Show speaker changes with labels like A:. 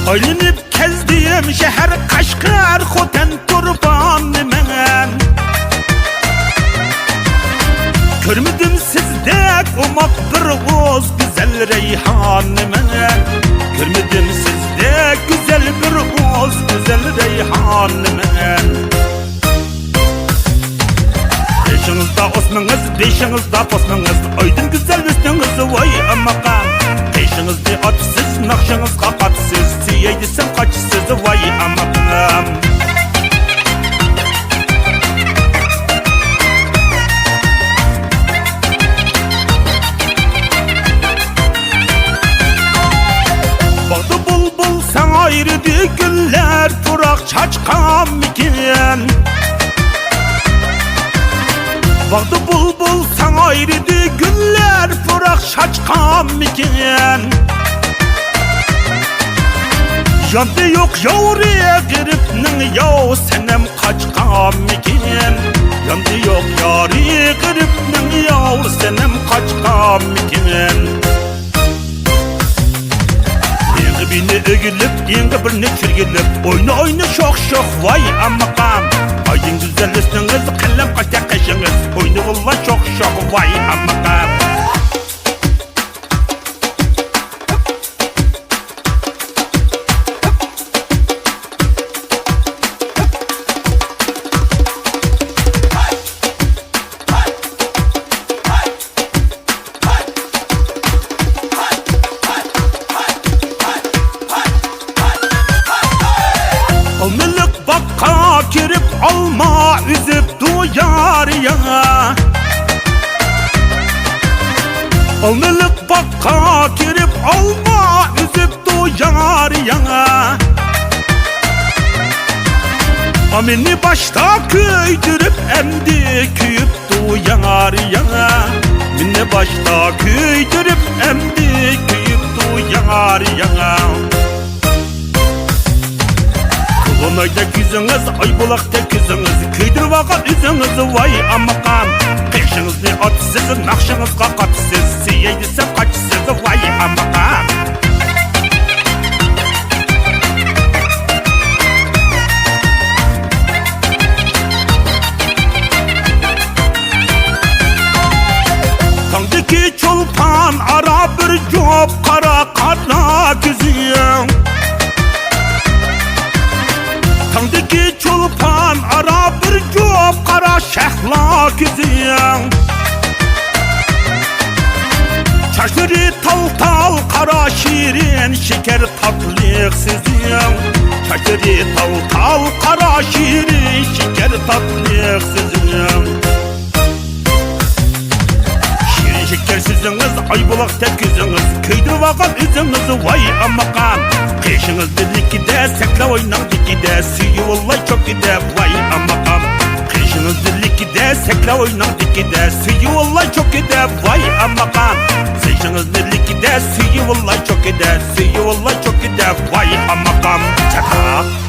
A: Aylanıp kezdiyim şehir Kaşgar Xoten kurban men. Görmedim sizdek umak bir oz güzel reyhan men. Görmedim sizdek güzel bir oz güzel reyhan men. Beşinizde osmanız, beşinizde posmanız, aydın güzel üstünüz vay amakam. Peşinizde atsız, nakşınız kakatsız, siyeydi sen kaçsız vay amakam. Bağda bulbul sen ayrıdı güller, turak çaçkam miken. Bağda bulbul sen ayrıdı güller, turak çaçkam miken. Yandı yok yavruya giripnin yav senem kaçkam miken. Yandı yok yari giripnin yav senem kaçkam miken. Beni ögülüp, yenge birini çürgülüp, oyna oyna şok şok vay amakam. Aydın güzel üstünüz, kalem kaçta kaşınız, oyna valla şok şok vay amakam. Almalık bakka girip alma üzüp duyar ya. Almalık bakka girip alma üzüp duyar ya. Ameni başta köydürüp emdi küyüp duyar ya. Mini başta köydürüp emdi küyüp duyar ya. Onayda güzünüz, ay bulakta güzünüz, kıydır vakat üzünüz vay amakam. Peşinizde atsız, nakşınız kakatsız, siyeydi sen kaçsız vay amakam. Tandaki çolpan ara bir cop kara kara güzüyüm. Tandaki çolpan ara bir cop kara şehla güzüyüm. Çaşları tal tal kara şirin şeker tatlık siziyim. Çaşları tal tal kara şirin şeker tatlık siziyim. Şirin şeker siziniz, ay bulakta güzünüz, köyde vakat üzünüz vay amakam. Peşiniz birlikte, sekle oynan dikide, suyu vallahi çok gide vay amakam. Peşiniz birlikte, sekle oynan dikide, suyu vallahi çok gide vay amakam. Peşiniz birlikte, suyu vallahi çok gide, suyu vallahi çok gide vay amakam. Çatak.